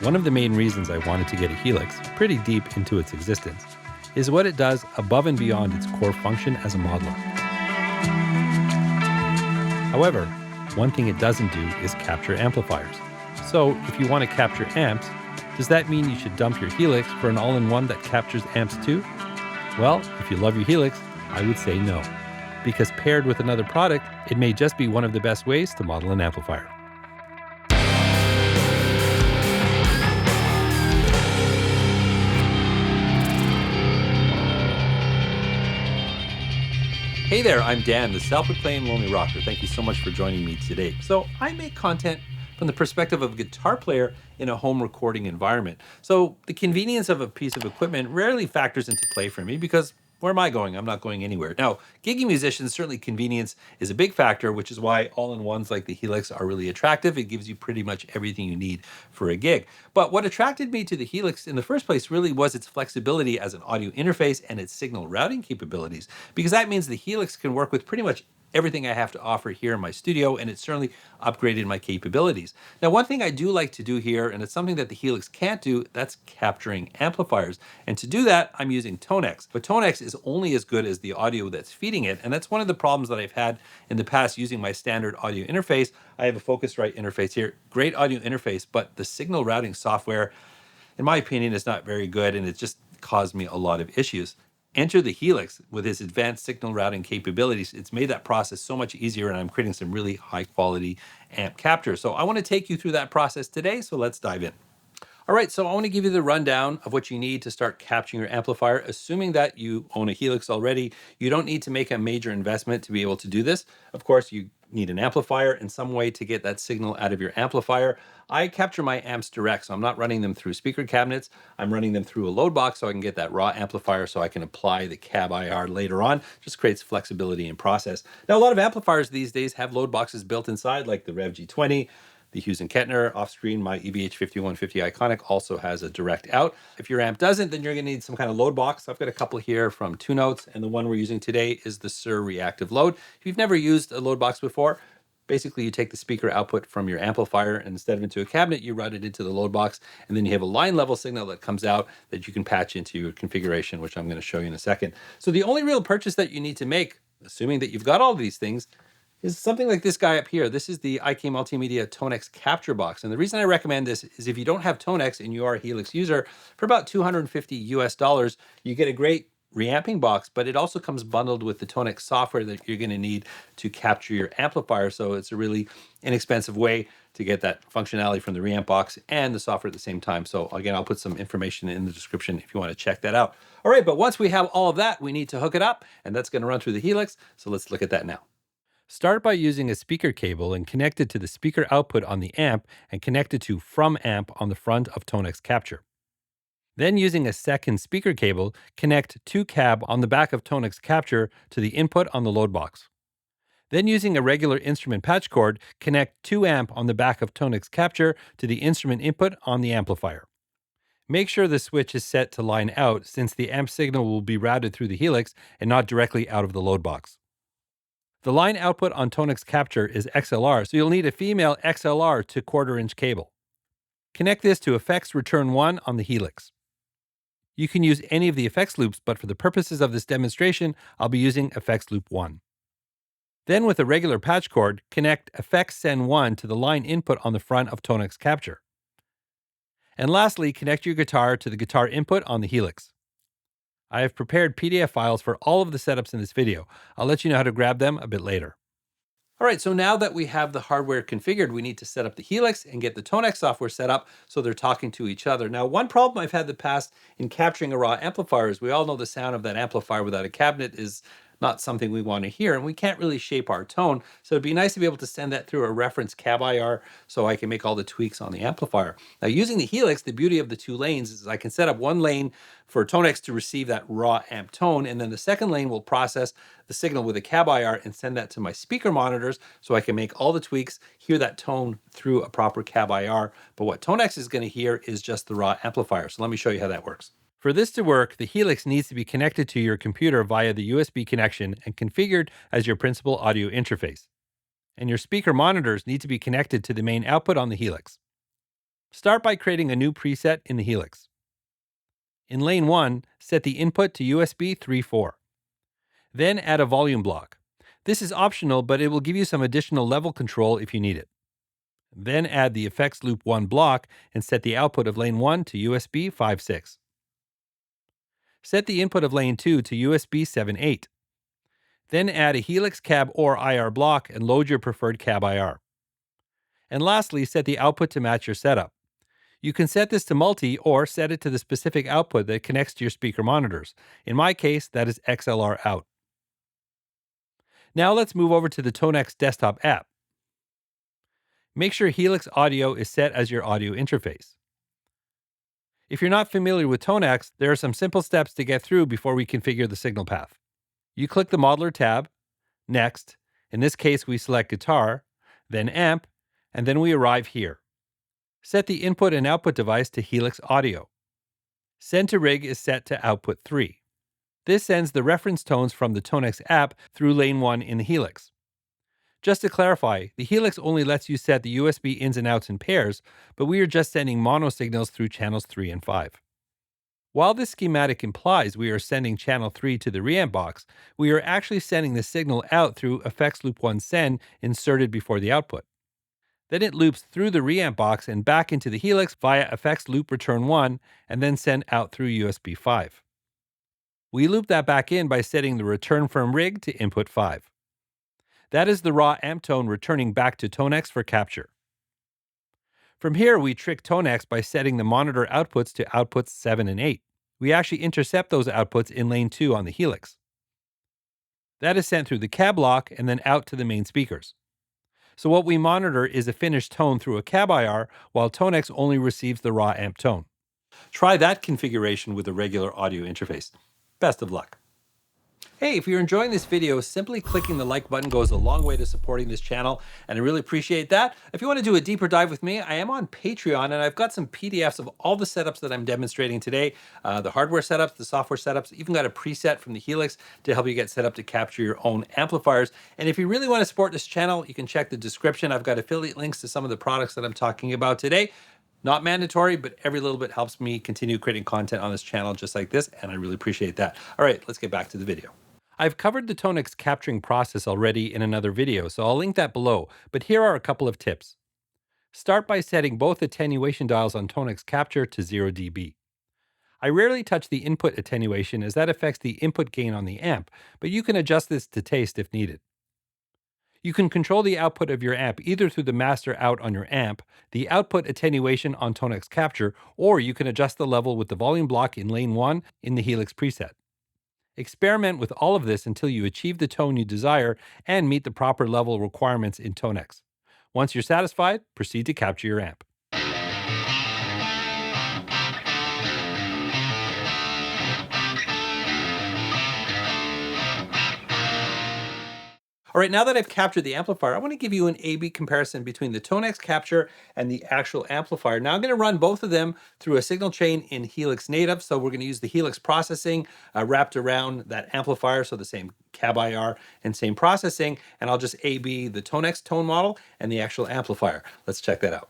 One of the main reasons I wanted to get a Helix pretty deep into its existence is what it does above and beyond its core function as a modeler. However, one thing it doesn't do is capture amplifiers. So if you want to capture amps, does that mean you should dump your Helix for an all-in-one that captures amps too? Well, if you love your Helix, I would say no, because paired with another product, it may just be one of the best ways to model an amplifier. Hey there, I'm Dan, the self-proclaimed lonely rocker. Thank you so much for joining me today. So I make content from the perspective of a guitar player in a home recording environment. So the convenience of a piece of equipment rarely factors into play for me because where am I going? I'm not going anywhere. Now, gigging musicians, certainly convenience is a big factor, which is why all-in-ones like the Helix are really attractive. It gives you pretty much everything you need for a gig. But what attracted me to the Helix in the first place really was its flexibility as an audio interface and its signal routing capabilities, because that means the Helix can work with pretty much everything I have to offer here in my studio, and it certainly upgraded my capabilities. Now, one thing I do like to do here, and it's something that the Helix can't do, that's capturing amplifiers. And to do that, I'm using TONEX. But TONEX is only as good as the audio that's feeding it, and that's one of the problems that I've had in the past using my standard audio interface. I have a Focusrite interface here, great audio interface, but the signal routing software, in my opinion, is not very good, and it just caused me a lot of issues. Enter the Helix with its advanced signal routing capabilities. It's made that process so much easier, and I'm creating some really high quality amp capture. So I want to take you through that process today, so let's dive in. All right, so I want to give you the rundown of what you need to start capturing your amplifier. Assuming that you own a Helix already, you don't need to make a major investment to be able to do this. Of course, you need an amplifier and some way to get that signal out of your amplifier. I capture my amps direct, so I'm not running them through speaker cabinets. I'm running them through a load box so I can get that raw amplifier so I can apply the cab IR later on. Just creates flexibility in process. Now, a lot of amplifiers these days have load boxes built inside, like the Rev G20, the Hughes & Kettner. Off screen, my EBH 5150 Iconic also has a direct out. If your amp doesn't, then you're gonna need some kind of load box. I've got a couple here from Two Notes, and the one we're using today is the Sir Reactive Load. If you've never used a load box before, basically you take the speaker output from your amplifier and instead of into a cabinet, you route it into the load box, and then you have a line level signal that comes out that you can patch into your configuration, which I'm gonna show you in a second. So the only real purchase that you need to make, assuming that you've got all of these things, is something like this guy up here. This is the IK Multimedia TONEX Capture Box. And the reason I recommend this is if you don't have TONEX and you are a Helix user, for about $250 US, you get a great reamping box, but it also comes bundled with the TONEX software that you're gonna need to capture your amplifier. So it's a really inexpensive way to get that functionality from the reamp box and the software at the same time. So again, I'll put some information in the description if you wanna check that out. All right, but once we have all of that, we need to hook it up, and that's gonna run through the Helix. So let's look at that now. Start by using a speaker cable and connect it to the speaker output on the amp and connect it to From Amp on the front of TONEX Capture. Then using a second speaker cable, connect to cab on the back of TONEX Capture to the input on the load box. Then using a regular instrument patch cord, connect to amp on the back of TONEX Capture to the instrument input on the amplifier. Make sure the switch is set to line out since the amp signal will be routed through the Helix and not directly out of the load box. The line output on TONEX Capture is XLR, so you'll need a female XLR to 1/4-inch cable. Connect this to effects return 1 on the Helix. You can use any of the effects loops, but for the purposes of this demonstration, I'll be using effects loop 1. Then with a regular patch cord, connect effects send 1 to the line input on the front of TONEX Capture. And lastly, connect your guitar to the guitar input on the Helix. I have prepared PDF files for all of the setups in this video. I'll let you know how to grab them a bit later. All right, so now that we have the hardware configured, we need to set up the Helix and get the TONEX software set up so they're talking to each other. Now, one problem I've had in the past in capturing a raw amplifier is we all know the sound of that amplifier without a cabinet is not something we want to hear, and we can't really shape our tone. So it'd be nice to be able to send that through a reference cab IR so I can make all the tweaks on the amplifier. Now, using the Helix, the beauty of the two lanes is I can set up one lane for TONEX to receive that raw amp tone, and then the second lane will process the signal with a cab IR and send that to my speaker monitors so I can make all the tweaks, hear that tone through a proper cab IR. But what TONEX is going to hear is just the raw amplifier. So let me show you how that works. For this to work, the Helix needs to be connected to your computer via the USB connection and configured as your principal audio interface. And your speaker monitors need to be connected to the main output on the Helix. Start by creating a new preset in the Helix. In lane 1, set the input to USB 3.4. Then add a volume block. This is optional, but it will give you some additional level control if you need it. Then add the effects loop 1 block and set the output of lane 1 to USB 5.6. Set the input of lane 2 to USB 7.8. Then add a Helix cab or IR block and load your preferred cab IR. And lastly, set the output to match your setup. You can set this to multi or set it to the specific output that connects to your speaker monitors. In my case, that is XLR out. Now let's move over to the TONEX desktop app. Make sure Helix Audio is set as your audio interface. If you're not familiar with TONEX, there are some simple steps to get through before we configure the signal path. You click the Modeler tab, Next. In this case, we select Guitar, then Amp, and then we arrive here. Set the input and output device to Helix Audio. Send to rig is set to output 3. This sends the reference tones from the TONEX app through lane 1 in the Helix. Just to clarify, the Helix only lets you set the USB ins and outs in pairs, but we are just sending mono signals through channels 3 and 5. While this schematic implies we are sending channel 3 to the reamp box, we are actually sending the signal out through effects loop 1 send inserted before the output. Then it loops through the reamp box and back into the Helix via effects loop return 1 and then send out through USB 5. We loop that back in by setting the return from rig to input 5. That is the raw amp tone returning back to TONEX for capture. From here, we trick TONEX by setting the monitor outputs to outputs 7 and 8. We actually intercept those outputs in lane 2 on the Helix. That is sent through the cab block and then out to the main speakers. So what we monitor is a finished tone through a cab IR, while TONEX only receives the raw amp tone. Try that configuration with a regular audio interface. Best of luck. Hey, if you're enjoying this video, simply clicking the like button goes a long way to supporting this channel, and I really appreciate that. If you want to do a deeper dive with me, I am on Patreon, and I've got some PDFs of all the setups that I'm demonstrating today, the hardware setups, the software setups, even got a preset from the Helix to help you get set up to capture your own amplifiers. And if you really want to support this channel, you can check the description. I've got affiliate links to some of the products that I'm talking about today. Not mandatory, but every little bit helps me continue creating content on this channel just like this, and I really appreciate that. All right, let's get back to the video. I've covered the TONEX capturing process already in another video, so I'll link that below, but here are a couple of tips. Start by setting both attenuation dials on TONEX Capture to 0 dB. I rarely touch the input attenuation as that affects the input gain on the amp, but you can adjust this to taste if needed. You can control the output of your amp either through the master out on your amp, the output attenuation on TONEX Capture, or you can adjust the level with the volume block in lane 1 in the Helix preset. Experiment with all of this until you achieve the tone you desire and meet the proper level requirements in TONEX. Once you're satisfied, proceed to capture your amp. All right, now that I've captured the amplifier, I want to give you an A/B comparison between the TONEX Capture and the actual amplifier. Now I'm going to run both of them through a signal chain in Helix Native. So we're going to use the Helix processing wrapped around that amplifier, so the same cab IR and same processing. And I'll just A/B the TONEX tone model and the actual amplifier. Let's check that out.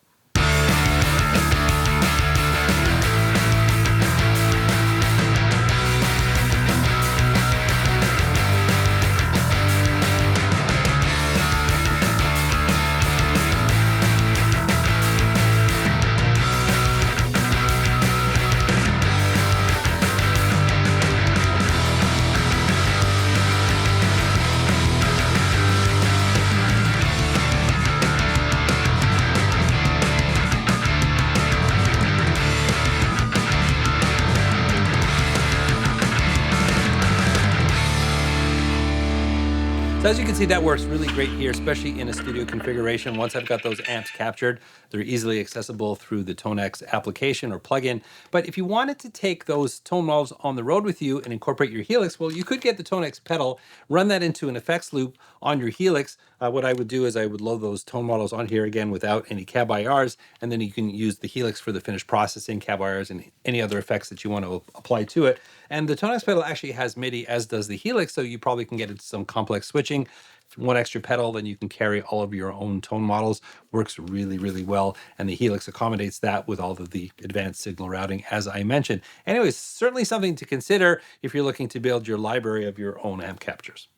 So as you can see, that works really great here, especially in a studio configuration. Once I've got those amps captured, they're easily accessible through the TONEX application or plugin. But if you wanted to take those tone models on the road with you and incorporate your Helix, well, you could get the TONEX pedal, run that into an effects loop on your Helix. What I would do is I would load those tone models on here again without any cab IRs, and then you can use the Helix for the finished processing, cab IRs, and any other effects that you want to apply to it. And the TONEX pedal actually has MIDI, as does the Helix, so you probably can get into some complex switching one extra pedal, then you can carry all of your own tone models. Works really, really well. And the Helix accommodates that with all of the advanced signal routing, as I mentioned. Anyways, certainly something to consider if you're looking to build your library of your own amp captures.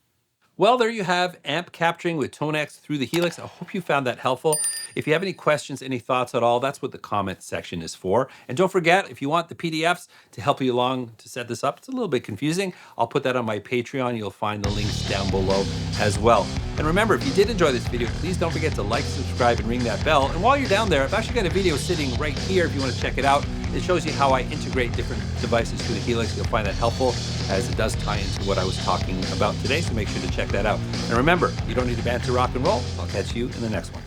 Well, there you have amp capturing with TONEX through the Helix. I hope you found that helpful. If you have any questions, any thoughts at all, that's what the comment section is for. And don't forget, if you want the PDFs to help you along to set this up, it's a little bit confusing. I'll put that on my Patreon. You'll find the links down below as well. And remember, if you did enjoy this video, please don't forget to like, subscribe, and ring that bell. And while you're down there, I've actually got a video sitting right here if you want to check it out. It shows you how I integrate different devices through the Helix. You'll find that helpful, as it does tie into what I was talking about today, so make sure to check that out. And remember, you don't need a band to rock and roll. I'll catch you in the next one.